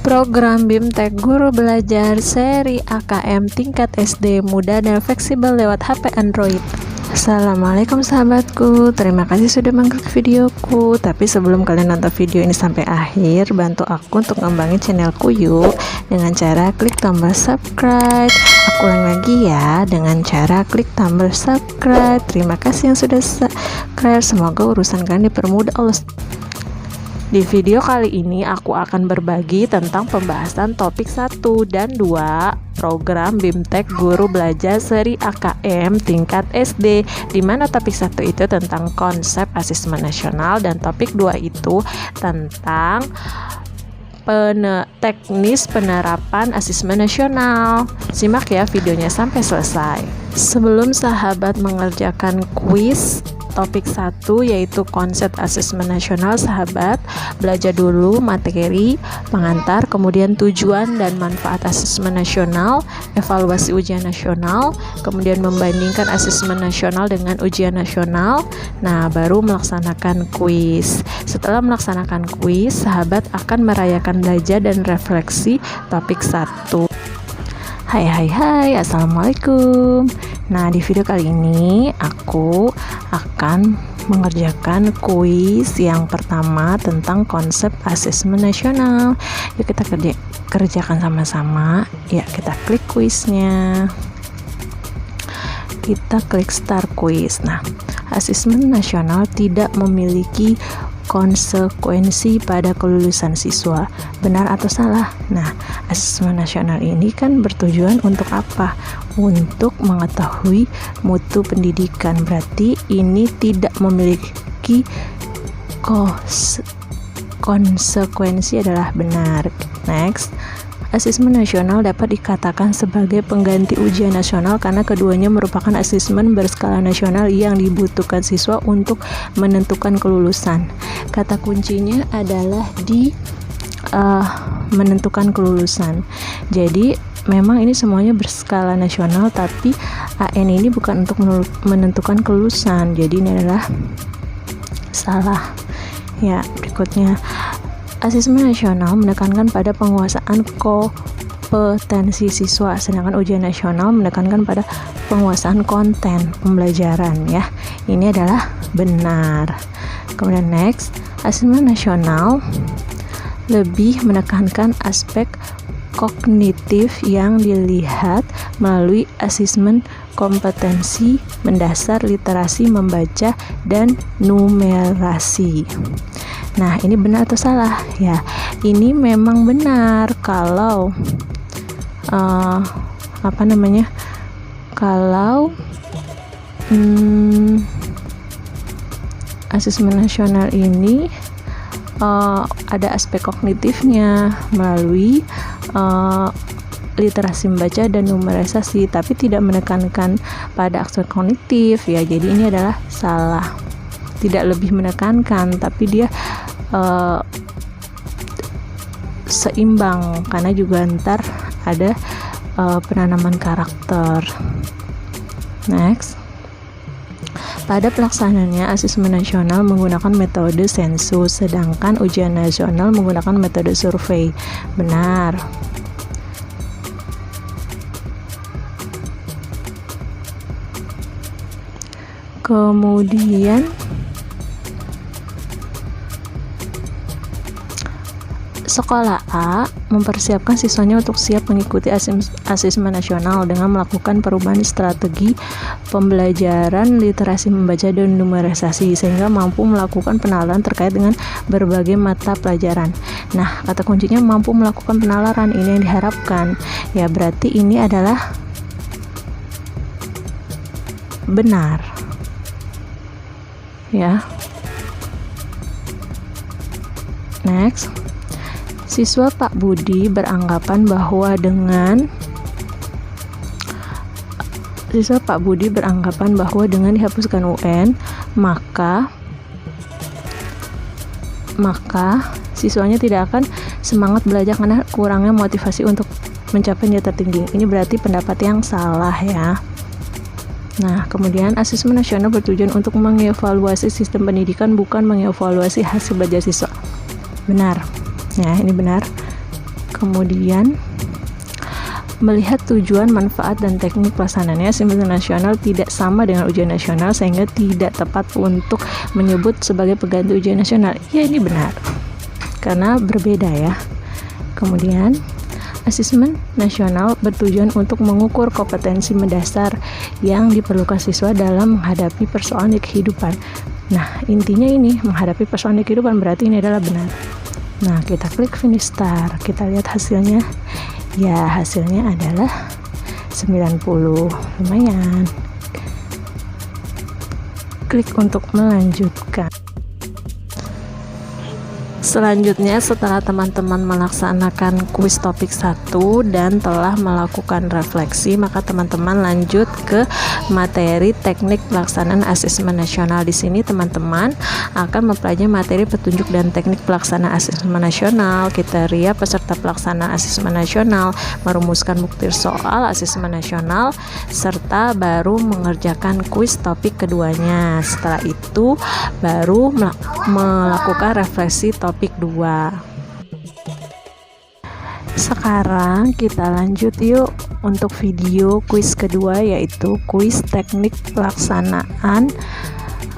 Program BIMTEK Guru Belajar seri AKM tingkat SD mudah dan fleksibel lewat HP Android. Assalamualaikum sahabatku, terima kasih sudah mengklik videoku. Tapi sebelum kalian nonton video ini sampai akhir, bantu aku untuk ngembangin channelku yuk, dengan cara klik tombol subscribe. Aku ulang lagi ya, dengan cara klik tombol subscribe. Terima kasih yang sudah subscribe, semoga urusan kalian dipermudah Allah. Di video kali ini aku akan berbagi tentang pembahasan topik 1 dan 2 program BIMTEK Guru Belajar seri AKM tingkat SD, di mana topik 1 itu tentang konsep asesmen nasional dan topik 2 itu tentang teknis penerapan asesmen nasional. Simak ya videonya sampai selesai. Sebelum sahabat mengerjakan kuis topik 1 yaitu konsep asesmen nasional, sahabat belajar dulu materi pengantar, kemudian tujuan dan manfaat asesmen nasional, evaluasi ujian nasional, kemudian membandingkan asesmen nasional dengan ujian nasional. Nah, baru melaksanakan kuis. Setelah melaksanakan kuis, sahabat akan merayakan belajar dan refleksi topik 1. Hai, assalamualaikum. Nah, di video kali ini aku akan mengerjakan kuis yang pertama tentang konsep asesmen nasional. Yuk kita kerjakan sama-sama. Ya, kita klik kuisnya. Kita klik start kuis. Nah, asesmen nasional tidak memiliki konsekuensi pada kelulusan siswa, benar atau salah? Nah, asesmen nasional ini kan bertujuan untuk apa? Untuk mengetahui mutu pendidikan. Berarti ini tidak memiliki konsekuensi adalah benar. Next, asesmen nasional dapat dikatakan sebagai pengganti ujian nasional karena keduanya merupakan asesmen berskala nasional yang dibutuhkan siswa untuk menentukan kelulusan. Kata kuncinya adalah di menentukan kelulusan. Jadi memang ini semuanya berskala nasional, tapi AN ini bukan untuk menentukan kelulusan. Jadi ini adalah salah. Ya, berikutnya, asesmen nasional menekankan pada penguasaan kompetensi siswa, sedangkan ujian nasional menekankan pada penguasaan konten pembelajaran. Ya, ini adalah benar. Kemudian next, asesmen nasional lebih menekankan aspek kognitif yang dilihat melalui asesmen kompetensi mendasar literasi membaca dan numerasi. Nah, ini benar atau salah? Ya, ini memang benar kalau kalau asesmen nasional ini ada aspek kognitifnya melalui literasi membaca dan numerisasi, tapi tidak menekankan pada aspek kognitif. Ya, jadi ini adalah salah. Tidak lebih menekankan, tapi dia seimbang karena juga ntar ada penanaman karakter. Next, pada pelaksanaannya asesmen nasional menggunakan metode sensus, sedangkan ujian nasional menggunakan metode survei. Benar. Kemudian sekolah A mempersiapkan siswanya untuk siap mengikuti asesmen nasional dengan melakukan perubahan strategi pembelajaran literasi membaca dan numerisasi sehingga mampu melakukan penalaran terkait dengan berbagai mata pelajaran. Nah, kata kuncinya mampu melakukan penalaran, ini yang diharapkan. Ya, berarti ini adalah benar. Ya. Next, siswa Pak Budi beranggapan bahwa dengan dihapuskan UN, maka siswanya tidak akan semangat belajar karena kurangnya motivasi untuk mencapai nilai tertinggi. Ini berarti pendapat yang salah ya. Nah, kemudian asesmen nasional bertujuan untuk mengevaluasi sistem pendidikan, bukan mengevaluasi hasil belajar siswa. Benar. Ya, ini benar. Kemudian melihat tujuan, manfaat, dan teknik pelaksanaannya, asesmen nasional tidak sama dengan ujian nasional sehingga tidak tepat untuk menyebut sebagai pengganti ujian nasional. Ya, ini benar karena berbeda ya. Kemudian asesmen nasional bertujuan untuk mengukur kompetensi mendasar yang diperlukan siswa dalam menghadapi persoalan di kehidupan. Nah, intinya ini menghadapi persoalan di kehidupan, berarti ini adalah benar. Nah, kita klik finish start, kita lihat hasilnya. Ya, hasilnya adalah 90. Lumayan. Klik untuk melanjutkan. Selanjutnya, setelah teman-teman melaksanakan kuis topik 1 dan telah melakukan refleksi, maka teman-teman lanjut ke materi teknik pelaksanaan asesmen nasional. Di sini teman-teman akan mempelajari materi petunjuk dan teknik pelaksanaan asesmen nasional, kriteria peserta pelaksanaan asesmen nasional, merumuskan bukti soal asesmen nasional, serta baru mengerjakan kuis topik keduanya. Setelah itu baru melakukan refleksi topik 2. Sekarang kita lanjut yuk untuk video kuis kedua, yaitu kuis teknik pelaksanaan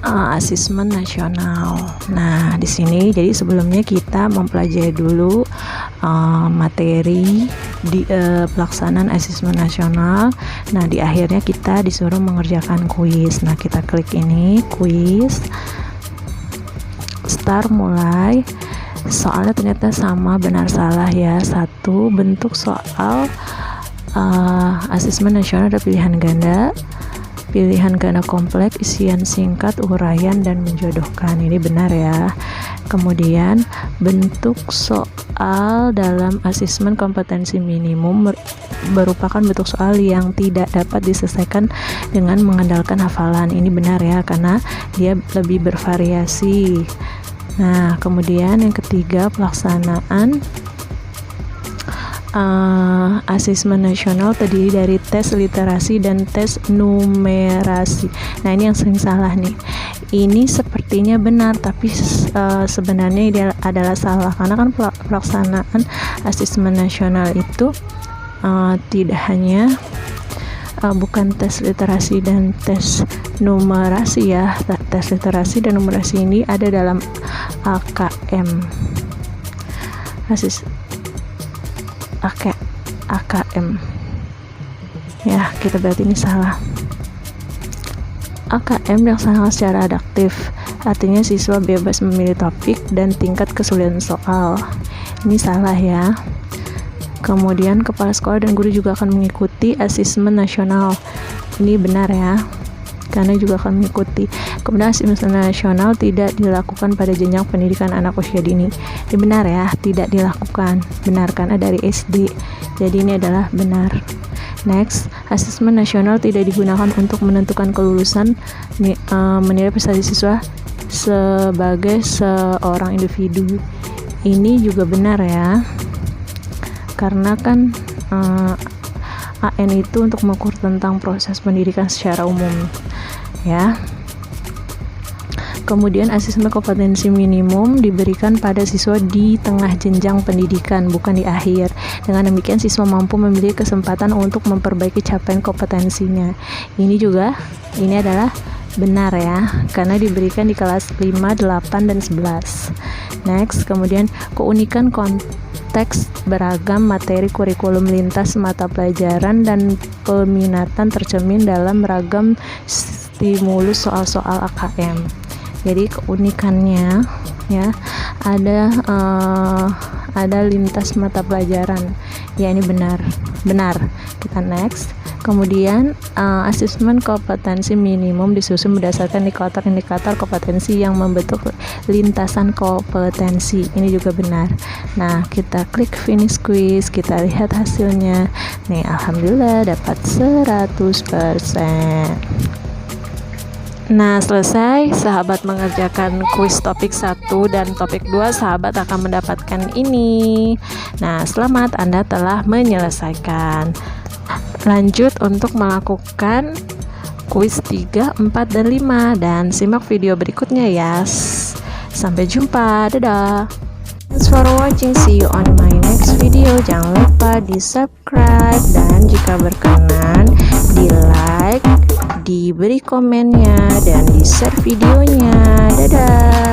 asesmen nasional. Nah, di sini jadi sebelumnya kita mempelajari dulu materi di pelaksanaan asesmen nasional. Nah, di akhirnya kita disuruh mengerjakan kuis. Nah, kita klik ini kuis. Start, mulai. Soalnya ternyata sama, benar salah ya. 1. Bentuk soal asesmen nasional ada pilihan ganda kompleks, isian singkat, uraian, dan menjodohkan. Ini benar ya. Kemudian bentuk soal dalam asesmen kompetensi minimum merupakan bentuk soal yang tidak dapat diselesaikan dengan mengandalkan hafalan. Ini benar ya, karena dia lebih bervariasi. Nah, kemudian yang ketiga, pelaksanaan asesmen nasional terdiri dari tes literasi dan tes numerasi. Nah, ini yang sering salah nih. Ini sepertinya benar, tapi sebenarnya ini adalah salah, karena kan pelaksanaan asesmen nasional itu tidak hanya bukan tes literasi dan tes numerasi ya. Tes literasi dan numerasi ini ada dalam AKM. AKM. Ya, kita berarti ini salah. AKM dilaksanakan secara adaptif, artinya siswa bebas memilih topik dan tingkat kesulitan soal. Ini salah ya. Kemudian kepala sekolah dan guru juga akan mengikuti asesmen nasional. Ini benar ya, karena juga akan mengikuti. Kemudian asesmen nasional tidak dilakukan pada jenjang pendidikan anak usia dini. Ini benar ya, tidak dilakukan. Benar, karena dari SD. Jadi ini adalah benar. Next, asesmen nasional tidak digunakan untuk menentukan kelulusan, menilai prestasi siswa sebagai seorang individu. Ini juga benar ya, karena kan AN itu untuk mengukur tentang proses pendidikan secara umum ya. Kemudian asesmen kompetensi minimum diberikan pada siswa di tengah jenjang pendidikan, bukan di akhir. Dengan demikian siswa mampu memiliki kesempatan untuk memperbaiki capaian kompetensinya. Ini adalah benar ya, karena diberikan di kelas 5, 8, dan 11. Next, kemudian keunikan konteks beragam materi kurikulum lintas mata pelajaran dan peminatan tercermin dalam beragam stimulus soal-soal AKM. Jadi keunikannya ya, ada lintas mata pelajaran. Ya, ini benar. Kita next. Kemudian asesmen kompetensi minimum disusun berdasarkan indikator kompetensi yang membentuk lintasan kompetensi. Ini juga benar. Nah, kita klik finish quiz, kita lihat hasilnya. Nih, alhamdulillah dapat 100%. Nah, selesai sahabat mengerjakan kuis topik 1 dan topik 2, sahabat akan mendapatkan ini. Nah, selamat, Anda telah menyelesaikan. Lanjut untuk melakukan kuis 3, 4, dan 5, dan simak video berikutnya ya. Sampai jumpa, dadah. Thanks for watching, see you on my next video. video, jangan lupa di subscribe, dan jika berkenan di like, diberi komennya, dan di share videonya. Dadah.